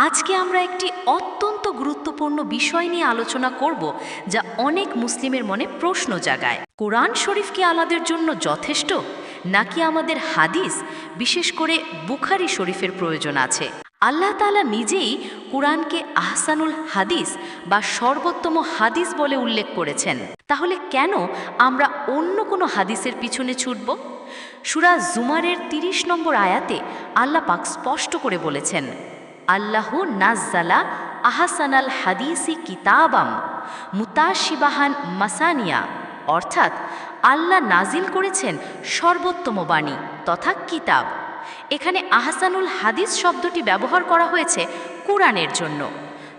আজকে আমরা একটি অত্যন্ত গুরুত্বপূর্ণ বিষয় নিয়ে আলোচনা করব, যা অনেক মুসলিমের মনে প্রশ্ন জাগায়। কোরআন শরীফ কি আমাদের জন্য যথেষ্ট, নাকি আমাদের হাদিস, বিশেষ করে বুখারী শরীফের প্রয়োজন আছে? আল্লাহ তাআলা নিজেই কোরআনকে আহসানুল হাদিস বা সর্বোত্তম হাদিস বলে উল্লেখ করেছেন। তাহলে কেন আমরা অন্য কোনো হাদিসের পিছনে ছুটব? সূরা জুমারের ৩০ নম্বর আয়াতে আল্লাহ পাক স্পষ্ট করে বলেছেন, আল্লাহু নাজ্জালা আহসানাল হাদিসি কিতাবাম মুতাশিবাহান মাসানিয়া, অর্থাৎ আল্লাহ নাজিল করেছেন সর্বোত্তম বাণী তথা কিতাব। এখানে আহসানুল হাদিস শব্দটি ব্যবহার করা হয়েছে কুরআনের জন্য।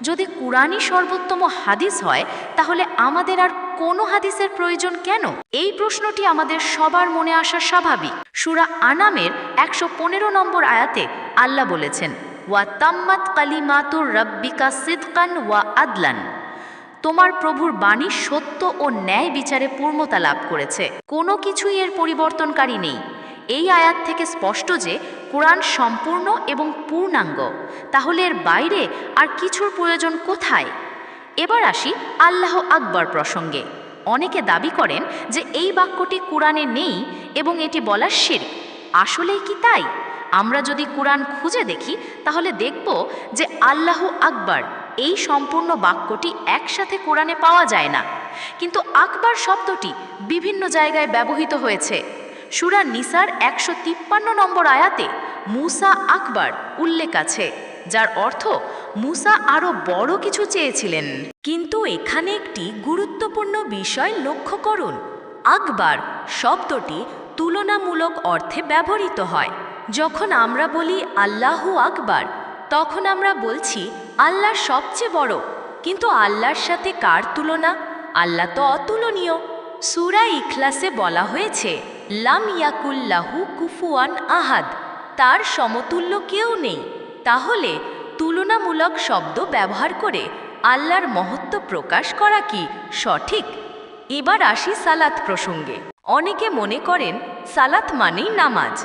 যদি কুরআনই সর্বোত্তম হাদিস হয়, তাহলে আমাদের আর কোনো হাদিসের প্রয়োজন কেন? এই প্রশ্নটি আমাদের সবার মনে আসা স্বাভাবিক। সূরা আনামের ১১৫ নম্বর আয়াতে আল্লাহ বলেছেন, ওয়া তাম্মাত কালিমাতুর রাব্বিকা সিদকান ওয়া আদলান, তোমার প্রভুর বাণী সত্য ও ন্যায় বিচারে পূর্ণতা লাভ করেছে, কোনো কিছুই এর পরিবর্তনকারী নেই। এই আয়াত থেকে স্পষ্ট যে কোরআন সম্পূর্ণ এবং পূর্ণাঙ্গ। তাহলে এর বাইরে আর কিছুর প্রয়োজন কোথায়? এবার আসি আল্লাহ আকবার প্রসঙ্গে। অনেকে দাবি করেন যে এই বাক্যটি কোরআনে নেই এবং এটি বলা শিরক। আসলেই কি তাই? আমরা যদি কোরআন খুঁজে দেখি, তাহলে দেখব যে আল্লাহ আকবার এই সম্পূর্ণ বাক্যটি একসাথে কোরআনে পাওয়া যায় না, কিন্তু আকবার শব্দটি বিভিন্ন জায়গায় ব্যবহৃত হয়েছে। সূরা নিসার ১৫৩ নম্বর আয়াতে মুসা আকবার উল্লেখ আছে, যার অর্থ মুসা আরও বড় কিছু চেয়েছিলেন। কিন্তু এখানে একটি গুরুত্বপূর্ণ বিষয় লক্ষ্য করুন। আকবার শব্দটি তুলনামূলক অর্থে ব্যবহৃত হয়। যখন আমরা বলি আল্লাহু আকবার, তখন আমরা বলছি আল্লাহ সবচেয়ে বড়। কিন্তু আল্লাহর সাথে কার তুলনা? আল্লাহ তো অতুলনীয়। সূরা ইখলাসে বলা হয়েছে, লাম ইয়াকুল্লাহু কুফুয়ান আহাদ, তার সমতুল্য কেউ নেই। তাহলে তুলনামূলক শব্দ ব্যবহার করে আল্লাহর মহত্ব প্রকাশ করা কি সঠিক? এবার আসি সালাত প্রসঙ্গে। অনেকে মনে করেন সালাত মানেই নামাজ,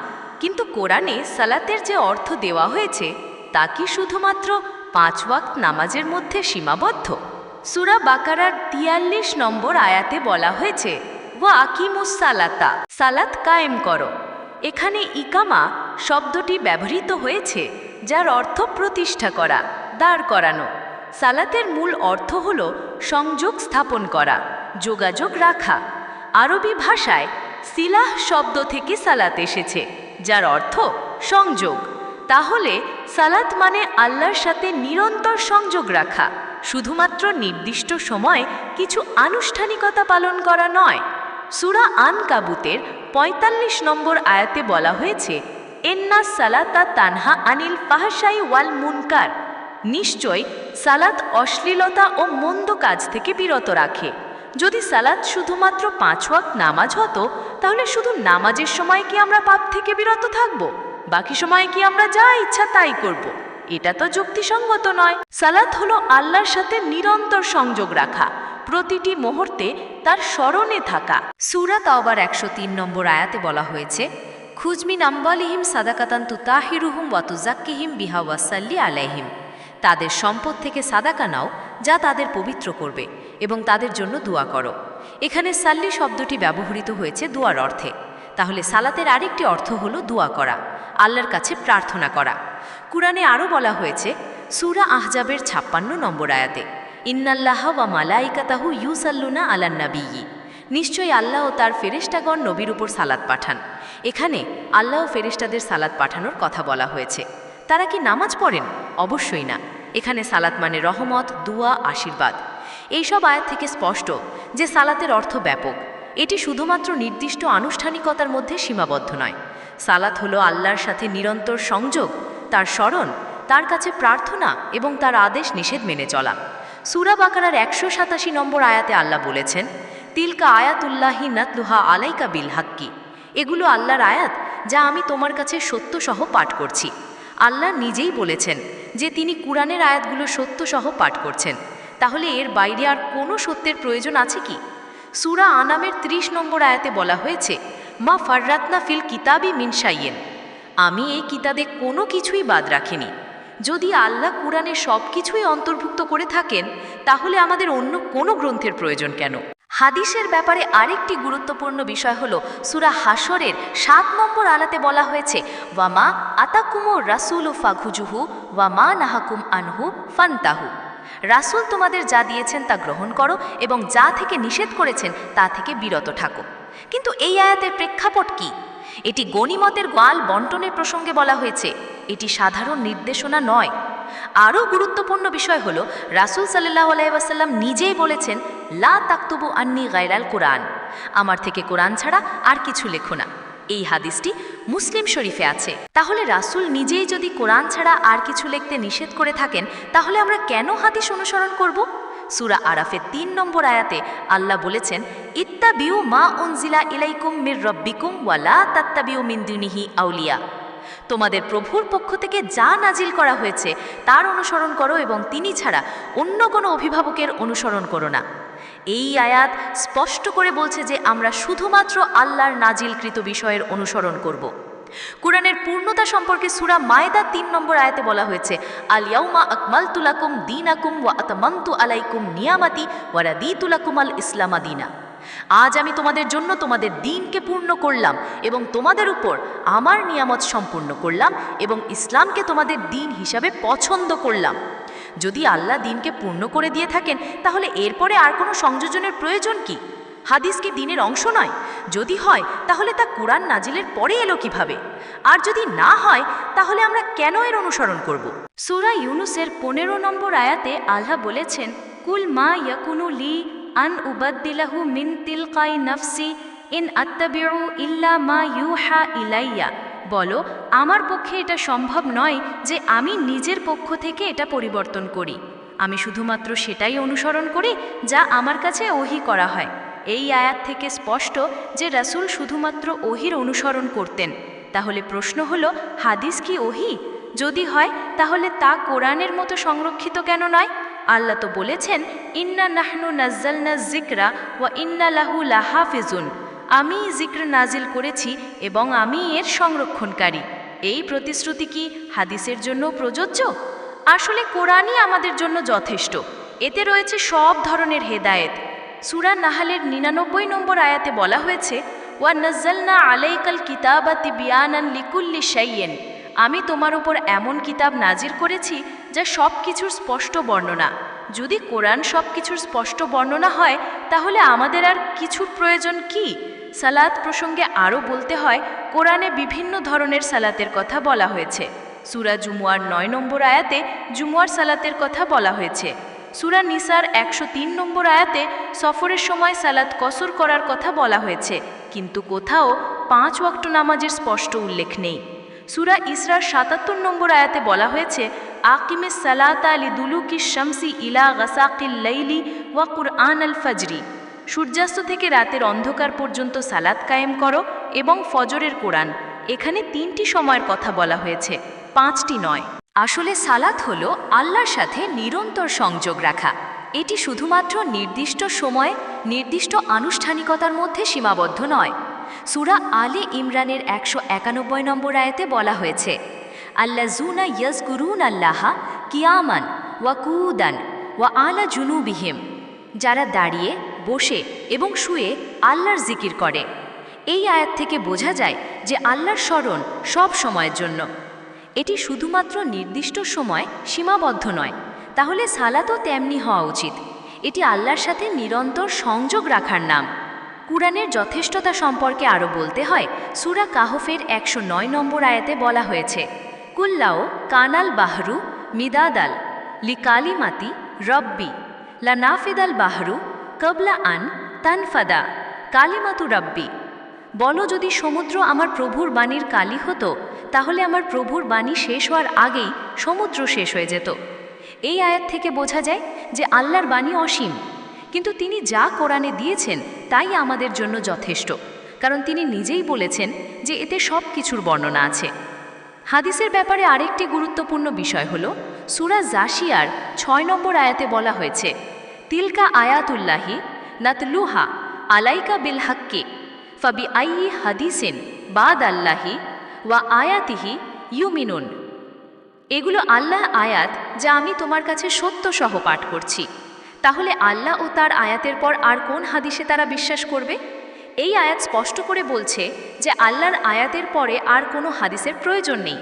কিন্তু কোরআনে সালাতের যে অর্থ দেওয়া হয়েছে তা কি শুধুমাত্র ৫ ওয়াক্ত নামাজের মধ্যে সীমাবদ্ধ? সূরা বাকারার ৪৩ নম্বর আয়াতে বলা হয়েছে, ওয়া আকিমুস সালাতা, সালাত কায়েম করো। এখানে ইকামা শব্দটি ব্যবহৃত হয়েছে, যার অর্থ প্রতিষ্ঠা করা, দাঁড় করানো। সালাতের মূল অর্থ হল সংযোগ স্থাপন করা, যোগাযোগ রাখা। আরবি ভাষায় সিলাহ শব্দ থেকে সালাত এসেছে, যার অর্থ সংযোগ। তাহলে সালাত মানে আল্লাহর সাথে নিরন্তর সংযোগ রাখা, শুধুমাত্র নির্দিষ্ট সময় কিছু আনুষ্ঠানিকতা পালন করা নয়। সূরা আনকাবুতের ৪৫ নম্বর আয়াতে বলা হয়েছে, এন্না সালাতা তানহা আনিল ফাহশাই ওয়াল মুনকার, নিশ্চয় সালাত অশ্লীলতা ও মন্দ কাজ থেকে বিরত রাখে। যদি সালাত শুধুমাত্র ৫ ওয়াক্ত নামাজ হতো, তাহলে শুধু নামাজের সময় কি আমরা পাপ থেকে বিরত থাকব? বাকি সময় কি আমরা যা ইচ্ছা তাই করব? এটা তো যুক্তিসঙ্গত নয়। সালাত হলো আল্লাহর সাথে নিরন্তর সংযোগ রাখা, প্রতিটি মুহূর্তে তার স্মরণে থাকা। সূরা তাওবার ১০৩ নম্বর আয়াতে বলা হয়েছে, খুজমিন আম্বালিহিম সাদাকাতান তুতাহিরুহুম ওয়া তুযাক্কিহিম বিহা ওয়াসাল্লি আলাইহিম, তাদের সম্পদ থেকে সাদাকা নাও, যা তাদের পবিত্র করবে, এবং তাদের জন্য দোয়া করো। এখানে সাল্লি শব্দটি ব্যবহৃত হয়েছে দোয়ার অর্থে। তাহলে সালাতের আরেকটি অর্থ হলো দোয়া করা, আল্লাহর কাছে প্রার্থনা করা। কুরআনে আরও বলা হয়েছে সূরা আহজাবের ৫৬ নম্বর আয়াতে, ইন্নাল্লাহা ওয়া মালাইকাতাহু ইউসাল্লুনা আলান নাবিয়্যি, নিশ্চয়ই আল্লাহ ও তার ফেরেশতাগণ নবীর উপর সালাত পাঠান। এখানে আল্লাহ ও ফেরেশতাদের সালাত পাঠানোর কথা বলা হয়েছে। তারা কি নামাজ পড়েন? অবশ্যই না। এখানে সালাত মানে রহমত, দুয়া, আশীর্বাদ। এইসব আয়াত থেকে স্পষ্ট যে সালাতের অর্থ ব্যাপক। এটি শুধুমাত্র নির্দিষ্ট আনুষ্ঠানিকতার মধ্যে সীমাবদ্ধ নয়। সালাত হলো আল্লাহর সাথে নিরন্তর সংযোগ, তার স্মরণ, তার কাছে প্রার্থনা এবং তার আদেশ নিষেধ মেনে চলা। সূরা বাকারার ১৮৭ নম্বর আয়াতে আল্লাহ বলেছেন, তিলকা আয়াতুল্লাহি নাতলুহা আলাইকা বিল হাক্কি, এগুলো আল্লাহর আয়াত যা আমি তোমার কাছে সত্যসহ পাঠ করছি। আল্লাহ নিজেই বলেছেন যে তিনি কুরআনের আয়াতগুলো সত্যসহ পাঠ করছেন। তাহলে এর বাইরে আর কোনো সত্যের প্রয়োজন আছে কি? সূরা আনামের ৩০ নম্বর আয়াতে বলা হয়েছে, মা ফাররাতনা ফিল কিতাবি মিন শাইইন, আমি এই কিতাবে কোনো কিছুই বাদ রাখিনি। যদি আল্লাহ কুরআনে সব কিছুই অন্তর্ভুক্ত করে থাকেন, তাহলে আমাদের অন্য কোনো গ্রন্থের প্রয়োজন কেন? হাদিসের ব্যাপারে আরেকটি গুরুত্বপূর্ণ বিষয় হলো সূরা হাশরের 7 নম্বর আয়াতে বলা হয়েছে, ওয়ামা আতাকুমুর রাসূলু ফাখুজুহু ওয়ামা নাহাকুম আনহু ফান্তাহু। রাসূল তোমাদের যা দিয়েছেন তা গ্রহণ করো এবং যা থেকে নিষেধ করেছেন তা থেকে বিরত থাকো। কিন্তু এই আয়াতের প্রেক্ষাপট কি? এটি গনিমতের মাল বন্টনের প্রসঙ্গে বলা হয়েছে, এটি সাধারণ নির্দেশনা নয়। আরও গুরুত্বপূর্ণ বিষয় হলো রাসূল সাল্লাল্লাহু আলাইহি ওয়াসাল্লাম নিজেই বলেছেন, লা তাকতুবু আন্নি গায়রাল কুরআন, আমার থেকে কোরআন ছাড়া আর কিছু লেখো না। এই হাদিসটি মুসলিম শরীফে আছে। তাহলে রাসূল নিজেই যদি কোরআন ছাড়া আর কিছু লিখতে নিষেধ করে থাকেন, তাহলে আমরা কেন হাদিস অনুসরণ করব? সূরা আরাফের 3 নম্বর আয়াতে আল্লাহ বলেছেন, ইত্তাবিউ মা উনজিলা ইলাইকুম মির রব্বিকুম ওয়া লা তাত্তাবিউ মিন দুনিহি আউলিয়া। তোমাদের প্রভুর পক্ষ থেকে যা নাজিল করা হয়েছে তার অনুসরণ করো এবং তিনি ছাড়া অন্য কোনো অভিভাবকের অনুসরণ করো না। এই আয়াত স্পষ্ট করে বলছে যে আমরা শুধুমাত্র আল্লাহর নাজিলকৃত বিষয়ের অনুসরণ করব। কুরআনের পূর্ণতা সম্পর্কে সূরা মায়েদা 3 নম্বর আয়াতে বলা হয়েছে, আল ইয়াউমা আকমালতু লাকুম দীনাকুম ওয়া আতামামতু আলাইকুম নিয়ামাতি ওয়া রাদিতু লাকুমাল ইসলামা দীনা। আজ আমি তোমাদের জন্য তোমাদের দ্বীনকে পূর্ণ করলাম এবং তোমাদের উপর আমার নিয়ামত সম্পূর্ণ করলাম এবং ইসলামকে তোমাদের দ্বীন হিসাবে পছন্দ করলাম। যদি আল্লাহ দ্বীনকে পূর্ণ করে দিয়ে থাকেন, তাহলে এরপরে আর কোনো সংযোজনের প্রয়োজন কি? হাদিস কি দ্বীনের অংশ নয়? যদি হয়, তাহলে তা কুরআন নাজিলের পরে এলো কিভাবে? আর যদি না হয়, তাহলে আমরা কেন এর অনুসরণ করব? সূরা ইউনুসের 15 নম্বর আয়াতে আল্লাহ বলেছেন, কুল মা ইয়াকুনু লি আন উবাদ্দিলাহু মিন তিলকাই নাফসি ইন আত্তাবিউ ইল্লা মা ইউহা ইলাইয়া। বলো, আমার পক্ষে এটা সম্ভব নয় যে আমি নিজের পক্ষ থেকে এটা পরিবর্তন করি। আমি শুধুমাত্র সেটাই অনুসরণ করি যা আমার কাছে ওহী করা হয়। এই আয়াত থেকে স্পষ্ট যে রাসূল শুধুমাত্র ওহীর অনুসরণ করতেন। তাহলে প্রশ্ন হলো, হাদিস কি ওহী? যদি হয়, তাহলে তা কোরআনের মতো সংরক্ষিত কেন নয়? আল্লাহ তো বলেছেন, ইন্না নাহনু নাজ্জালনা যিকরা ওয়া ইন্না লাহু লাহাফিজুন। আমি যিকর নাজিল করেছি এবং আমি এর সংরক্ষণকারী। এই প্রতিশ্রুতি কি হাদিসের জন্য প্রযোজ্য? আসলে কোরআনই আমাদের জন্য যথেষ্ট। এতে রয়েছে সব ধরনের হেদায়েত। সূরা নাহলের 99 নম্বর আয়াতে বলা হয়েছে, ওয়া নাজ্জালনা আলাইকাল কিতাবা তিবয়ানান লিকুল্লি শাইইন। আমি তোমার উপর এমন কিতাব নাজির করেছি যা সব কিছুর স্পষ্ট বর্ণনা। যদি কোরআন সব কিছুর স্পষ্ট বর্ণনা হয়, তাহলে আমাদের আর কিছুর প্রয়োজন কি? সালাত প্রসঙ্গে আরও বলতে হয়, কোরআনে বিভিন্ন ধরনের সালাতের কথা বলা হয়েছে। সূরা জুমুয়ার 9 নম্বর আয়াতে জুমুয়ার সালাতের কথা বলা হয়েছে। সূরা নিসার 103 নম্বর আয়াতে সফরের সময় সালাত কসর করার কথা বলা হয়েছে, কিন্তু কোথাও 5 ওয়াক্ত নামাজের স্পষ্ট উল্লেখ নেই। সূরা ইসরার 77 নম্বর আয়াতে বলা হয়েছে, আকিমিস সালাতা লিদুলুকিশ শামসি ইলা গাসাকিল লাইলি ওয়া কুরআন আল ফাজরি। সূর্যাস্ত থেকে রাতের অন্ধকার পর্যন্ত সালাত কায়েম করো এবং ফজরের কোরআন। এখানে 3টি সময়ের কথা বলা হয়েছে, 5টি নয়। আসলে সালাত হলো আল্লাহর সাথে নিরন্তর সংযোগ রাখা। এটি শুধুমাত্র নির্দিষ্ট সময়ে নির্দিষ্ট আনুষ্ঠানিকতার মধ্যে সীমাবদ্ধ নয়। সূরা আলে ইমরানের 191 নম্বর আয়াতে বলা হয়েছে, আল্লাযুনা ইয়াজকুরুন আল্লাহা কিয়ামান ওয়া কুউদান ওয়া আলা জুনুবিহিম। যারা দাঁড়িয়ে, বসে এবং শুয়ে আল্লাহর জিকির করে। এই আয়াত থেকে বোঝা যায় যে আল্লাহর স্মরণ সব সময়ের জন্য। এটি শুধুমাত্র নির্দিষ্ট সময় সীমাবদ্ধ নয়। তাহলে সালাতও তেমনি হওয়া উচিত। এটি আল্লাহর সাথে নিরন্তর সংযোগ রাখার নাম। কুরআনের যথেষ্টতা সম্পর্কে আরও বলতে হয়, সূরা কাহফের 109 নম্বর আয়াতে বলা হয়েছে, কুল্লাও কানাল বাহরু মিদাদাল লিকালিমাতি রব্বি লানাফিদাল বাহরু কবলা আন তানফাদা কালিমাতু রব্বি। বলো, যদি সমুদ্র আমার প্রভুর বাণীর কালি হতো, তাহলে আমার প্রভুর বাণী শেষ হওয়ার আগেই সমুদ্র শেষ হয়ে যেত। এই আয়াত থেকে বোঝা যায় যে আল্লাহর বাণী অসীম, কিন্তু তিনি যা কোরআনে দিয়েছেন তাই আমাদের জন্য যথেষ্ট, কারণ তিনি নিজেই বলেছেন যে এতে সব কিছুর বর্ণনা আছে। হাদিসের ব্যাপারে আরেকটি গুরুত্বপূর্ণ বিষয় হলো, সূরা জাশিয়ার 6 নম্বর আয়াতে বলা হয়েছে, তিলকা আয়াতুল্লাহি নাতলুহা আলাইকা বিল হাক্কি ফাবি আইয়ি হাদিসিন বাদ আল্লাহি ওয়া আয়াতিহি ইউমিনুন। এগুলো আল্লাহ আয়াত যা আমি তোমার কাছে সত্য সহ পাঠ করছি। তাহলে আল্লাহ ও তার আয়াতের পর আর কোন হাদিসে তারা বিশ্বাস করবে? এই আয়াত স্পষ্ট করে বলছে যে আল্লাহর আয়াতের পরে আর কোনো হাদিসের প্রয়োজন নেই।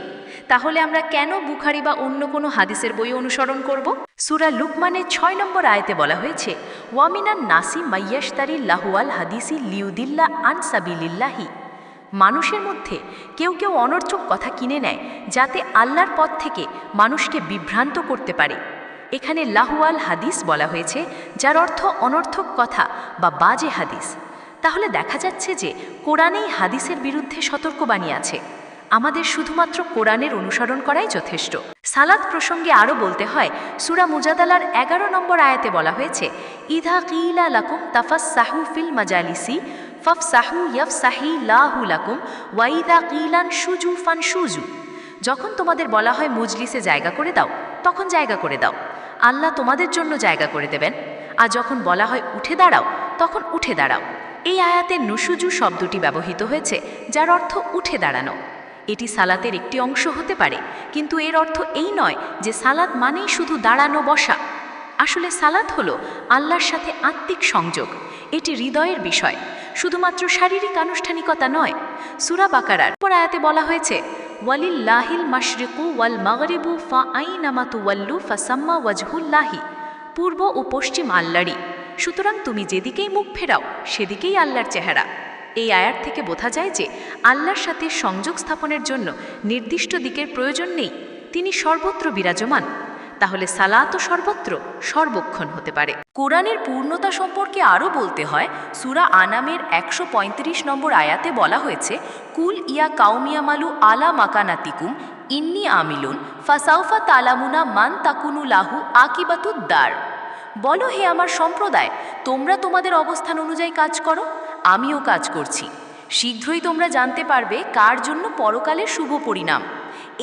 তাহলে আমরা কেন বুখারি বা অন্য কোনো হাদিসের বই অনুসরণ করব? সূরা লুকমানের 6 নম্বর আয়াতে বলা হয়েছে, ওয়ামিনান নাসি মাইয়াশতারি লাহুয়াল হাদিসি লিউদিল্লা আন সাবিলিল্লাহি। মানুষের মধ্যে কেউ কেউ অনর্থক কথা কিনে নেয় যাতে আল্লাহর পথ থেকে মানুষকে বিভ্রান্ত করতে পারে। এখানে লাহুয়াল হাদিস বলা হয়েছে, যার অর্থ অনর্থক কথা বা বাজে হাদিস। তাহলে দেখা যাচ্ছে যে কোরআনেই হাদিসের বিরুদ্ধে সতর্কবাণী আছে। আমাদের শুধুমাত্র কোরআনের অনুসরণ করাই যথেষ্ট। সালাত প্রসঙ্গে আরও বলতে হয়, সূরা মুজাদালার 11 নম্বর আয়াতে বলা হয়েছে, ইদা কিলা লাকুম তাফাসসাহু ফিল মাজালিসি ফাফসাহু ইয়াফসাহি লাহু লাকুম ওয়াইদা কিলান সুজু ফানসুজু। যখন তোমাদের বলা হয় মজলিসে জায়গা করে দাও, তখন জায়গা করে দাও, আল্লাহ তোমাদের জন্য জায়গা করে দেবেন। আর যখন বলা হয় উঠে দাঁড়াও, তখন উঠে দাঁড়াও। এই আয়াতে নুসুজু শব্দটি ব্যবহৃত হয়েছে, যার অর্থ উঠে দাঁড়ানো। এটি সালাতের একটি অংশ হতে পারে, কিন্তু এর অর্থ এই নয় যে সালাত মানেই শুধু দাঁড়ানো বসা। আসলে সালাত হলো আল্লাহর সাথে আত্মিক সংযোগ। এটি হৃদয়ের বিষয়, শুধুমাত্র শারীরিক আনুষ্ঠানিকতা নয়। সূরা বাকারার পর আয়াতে বলা হয়েছে, ওয়ালিল্লাহিল মাশরিকু ওয়াল মাগরিবু ফাআইনামা তুওয়াল্লু ফাসাম্মা ওয়াজহুল্লাহি। পূর্ব ও পশ্চিম আল্লাহরই, সুতরাং তুমি যেদিকেই মুখ ফেরাও সেদিকেই আল্লাহর চেহারা। এই আয়াত থেকে বোঝা যায় যে আল্লাহর সাথে সংযোগ স্থাপনের জন্য নির্দিষ্ট দিকের প্রয়োজন নেই, তিনি সর্বত্র বিরাজমান। তাহলে সালাতও সর্বত্র সর্বক্ষণ হতে পারে। কোরআনের পূর্ণতা সম্পর্কে আরও বলতে হয়, সূরা আনামের 135 নম্বর আয়াতে বলা হয়েছে, কুল ইয়া কাউমিয়ামালু আলা মাকানাতিকুম ইন্নি আমিলুন ফাসাউফা তালামুনা মান তাকুনু লাহু আকিবাতুদ্দার। বলো, হে আমার সম্প্রদায়, তোমরা তোমাদের অবস্থান অনুযায়ী কাজ করো, আমিও কাজ করছি। শীঘ্রই তোমরা জানতে পারবে কার জন্য পরকালের শুভ পরিণাম।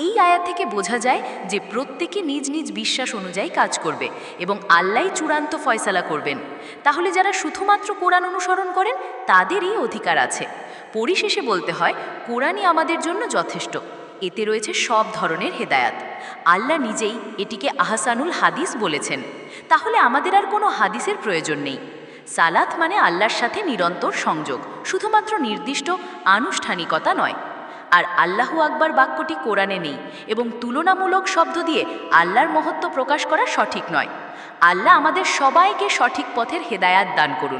এই আয়াত থেকে বোঝা যায় যে প্রত্যেকে নিজ নিজ বিশ্বাস অনুযায়ী কাজ করবে এবং আল্লাহই চূড়ান্ত ফয়সালা করবেন। তাহলে যারা শুধুমাত্র কোরআন অনুসরণ করেন তাদেরই অধিকার আছে। পরিশেষে বলতে হয়, কোরআনই আমাদের জন্য যথেষ্ট। এতে রয়েছে সব ধরনের হেদায়াত। আল্লাহ নিজেই এটিকে আহসানুল হাদিস বলেছেন। তাহলে আমাদের আর কোনো হাদিসের প্রয়োজন নেই। সালাত মানে আল্লাহর সাথে নিরন্তর সংযোগ, শুধুমাত্র নির্দিষ্ট আনুষ্ঠানিকতা নয়। আর আল্লাহু আকবার বাক্যটি কোরআনে নেই এবং তুলনামূলক শব্দ দিয়ে আল্লাহর মহত্ব প্রকাশ করা সঠিক নয়। আল্লাহ আমাদের সবাইকে সঠিক পথের হেদায়াত দান করুন।